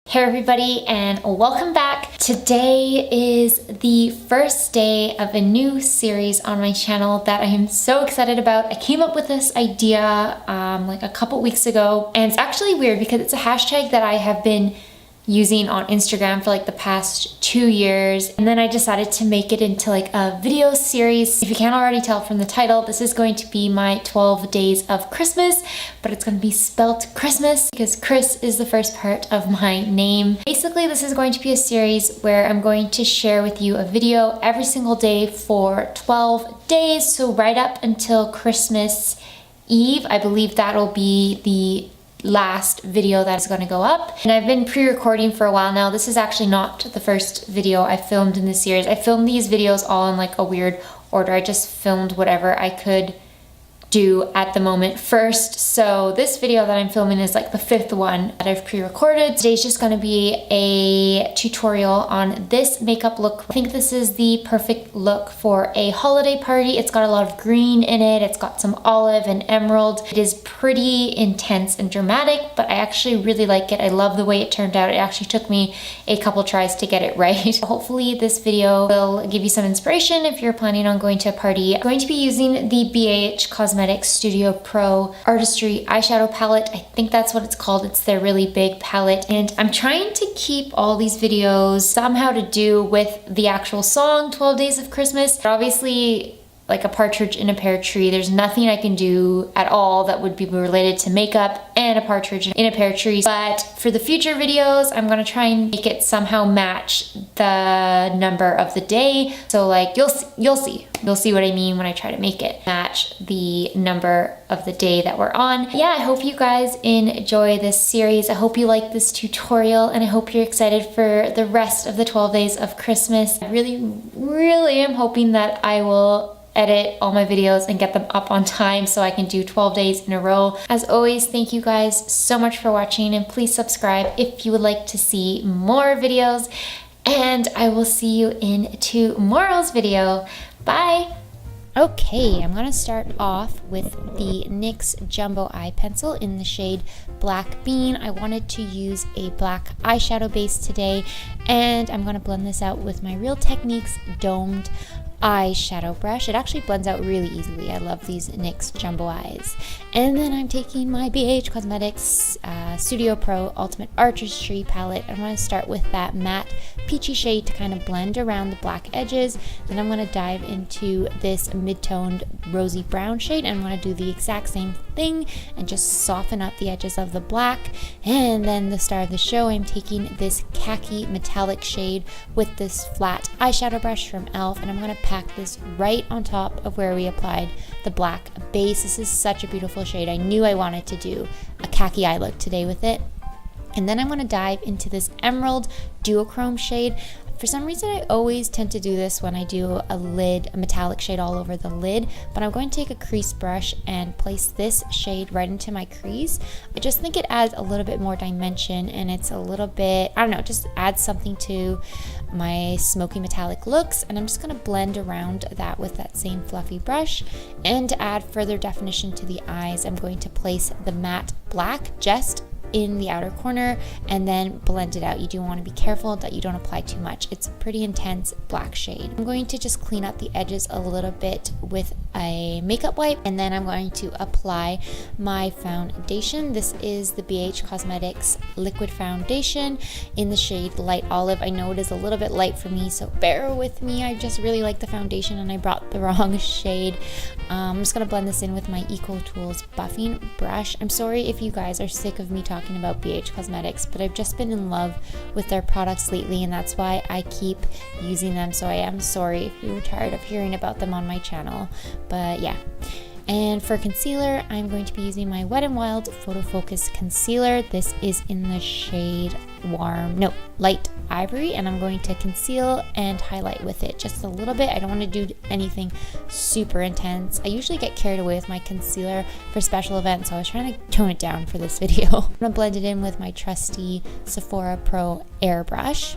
Hey everybody, and welcome back. Today is the first day of a new series on my channel that I am so excited about. I came up with this idea like a couple weeks ago, and it's actually weird because it's a hashtag that I have been using on Instagram for like the past 2 years, and then I decided to make it into like a video series. If you can't already tell from the title, this is going to be my 12 days of Christmas, but it's going to be spelt Christmas because Krys is the first part of my name. Basically, this is going to be a series where I'm going to share with you a video every single day for 12 days, so right up until Christmas Eve. I believe that'll be the last video that is going to go up, and I've been pre-recording for a while now. This is actually not the first video I filmed in this series. I filmed these videos all in like a weird order. I just filmed whatever I could do at the moment first. So this video that I'm filming is like the 5th one that I've pre-recorded. Today's just going to be a tutorial on this makeup look. I think this is the perfect look for a holiday party. It's got a lot of green in it. It's got some olive and emerald. It is pretty intense and dramatic, but I actually really like it. I love the way it turned out. It actually took me a couple tries to get it right. Hopefully this video will give you some inspiration if you're planning on going to a party. I'm going to be using the BH Cosmetics Studio Pro Artistry eyeshadow palette. I think that's what it's called. It's their really big palette, and I'm trying to keep all these videos somehow to do with the actual song 12 Days of Christmas. But obviously, like a partridge in a pear tree, there's nothing I can do at all that would be related to makeup and a partridge in a pear tree. But for the future videos, I'm gonna try and make it somehow match the number of the day. So like you'll see what I mean when I try to make it match the number of the day that we're on. Yeah, I hope you guys enjoy this series. I hope you like this tutorial, and I hope you're excited for the rest of the 12 days of Christmas. I really am hoping that I will edit all my videos and get them up on time so I can do 12 days in a row. As always, thank you guys so much for watching, and please subscribe if you would like to see more videos, and I will see you in tomorrow's video. Bye! Okay, I'm gonna start off with the NYX Jumbo Eye Pencil in the shade Black Bean. I wanted to use a black eyeshadow base today, and I'm gonna blend this out with my Real Techniques domed eyeshadow brush. It actually blends out really easily. I love these NYX Jumbo Eyes. And then I'm taking my BH Cosmetics Studio Pro Ultimate Artistry palette. I'm going to start with that matte peachy shade to kind of blend around the black edges. Then I'm going to dive into this mid-toned rosy brown shade, and I'm going to do the exact same thing and just soften up the edges of the black. And then the star of the show, I'm taking this khaki metallic shade with this flat eyeshadow brush from e.l.f., and I'm going to pack this right on top of where we applied the black base. This is such a beautiful shade. I knew I wanted to do a khaki eye look today with it. And then I'm going to dive into this emerald duochrome shade. For some reason, I always tend to do this when I do a metallic shade all over the lid, but I'm going to take a crease brush and place this shade right into my crease. I just think it adds a little bit more dimension, and it's a little bit, I don't know, just adds something to my smoky metallic looks. And I'm just going to blend around that with that same fluffy brush. And to add further definition to the eyes, I'm going to place the matte black just in the outer corner and then blend it out. You do want to be careful that you don't apply too much. It's a pretty intense black shade. I'm going to just clean up the edges a little bit with a makeup wipe, and then I'm going to apply my foundation. This is the BH Cosmetics liquid foundation in the shade Light Olive. I know it is a little bit light for me, so bear with me. I just really like the foundation and I brought the wrong shade. I'm just going to blend this in with my Eco Tools buffing brush. I'm sorry if you guys are sick of me talking about BH Cosmetics, but I've just been in love with their products lately, and that's why I keep using them. So I am sorry if you're tired of hearing about them on my channel, but yeah. And for concealer, I'm going to be using my Wet n Wild Photofocus concealer. This is in the shade Light Ivory, and I'm going to conceal and highlight with it just a little bit. I don't want to do anything super intense. I usually get carried away with my concealer for special events, so I was trying to tone it down for this video. I'm going to blend it in with my trusty Sephora Pro airbrush.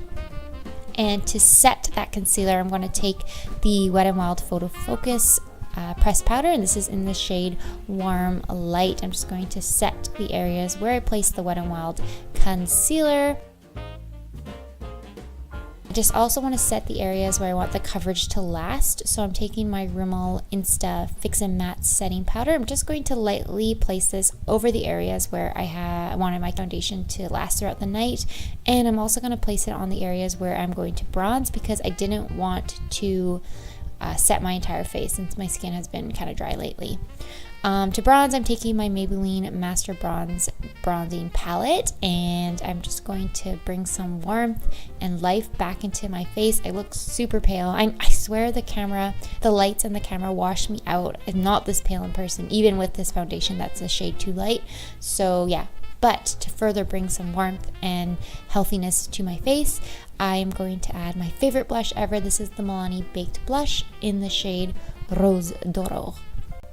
And to set that concealer, I'm going to take the Wet n Wild Photofocus pressed powder, and this is in the shade Warm Light. I'm just going to set the areas where I placed the Wet n Wild concealer. I just also want to set the areas where I want the coverage to last. So I'm taking my Rimmel Insta Fix and Matte Setting Powder. I'm just going to lightly place this over the areas where I wanted my foundation to last throughout the night. And I'm also going to place it on the areas where I'm going to bronze because I didn't want to set my entire face since my skin has been kind of dry lately. To bronze, I'm taking my Maybelline Master Bronze Bronzing Palette, and I'm just going to bring some warmth and life back into my face. I look super pale. I swear the lights and the camera wash me out. I'm not this pale in person, even with this foundation that's a shade too light. So yeah, but to further bring some warmth and healthiness to my face, I'm going to add my favorite blush ever. This is the Milani Baked Blush in the shade Rose d'Oro.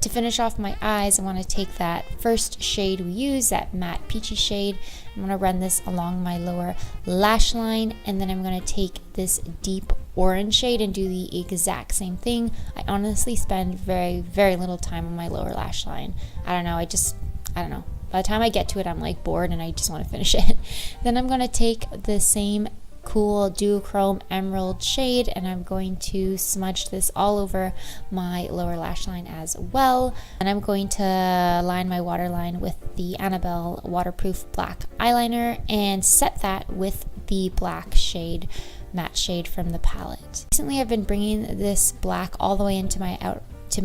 To finish off my eyes, I want to take that first shade we use, that matte peachy shade. I'm going to run this along my lower lash line, and then I'm going to take this deep orange shade and do the exact same thing. I honestly spend very, very little time on my lower lash line. I don't know. By the time I get to it, I'm like bored and I just want to finish it. Then I'm going to take the same cool duochrome emerald shade and I'm going to smudge this all over my lower lash line as well. And I'm going to line my waterline with the Annabelle waterproof black eyeliner and set that with the black shade, matte shade from the palette. Recently I've been bringing this black all the way into my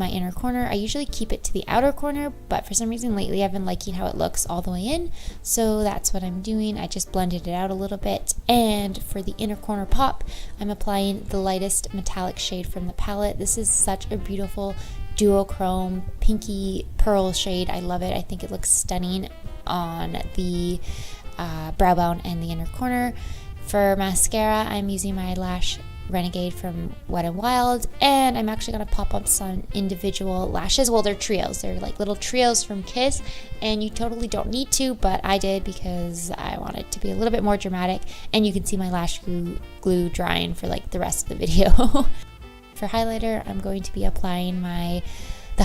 inner corner. I usually keep it to the outer corner, but for some reason lately I've been liking how it looks all the way in, so that's what I'm doing. I just blended it out a little bit, and for the inner corner pop, I'm applying the lightest metallic shade from the palette. This is such a beautiful duochrome pinky pearl shade. I love it. I think it looks stunning on the brow bone and the inner corner. For mascara, I'm using my Lash Renegade from Wet n Wild, and I'm actually going to pop up some individual lashes. Well, they're trios. They're like little trios from Krys, and you totally don't need to, but I did because I wanted to be a little bit more dramatic, and you can see my lash glue drying for like the rest of the video. For highlighter, I'm going to be applying the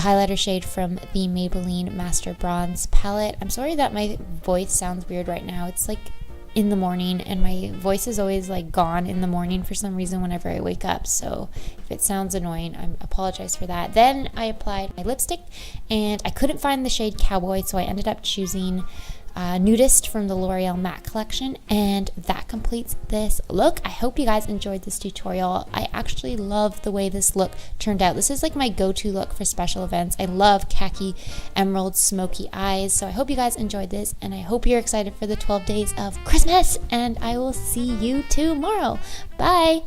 highlighter shade from the Maybelline Master Bronze palette. I'm sorry that my voice sounds weird right now. It's like in the morning and my voice is always like gone in the morning for some reason whenever I wake up, so if it sounds annoying, I apologize for that. Then I applied my lipstick and I couldn't find the shade Cowboy, so I ended up choosing Nudist from the L'Oreal Matte collection, and that completes this look. I hope you guys enjoyed this tutorial. I actually love the way this look turned out. This is like my go-to look for special events. I love khaki emerald smoky eyes, so I hope you guys enjoyed this, and I hope you're excited for the 12 days of Christmas, and I will see you tomorrow. Bye!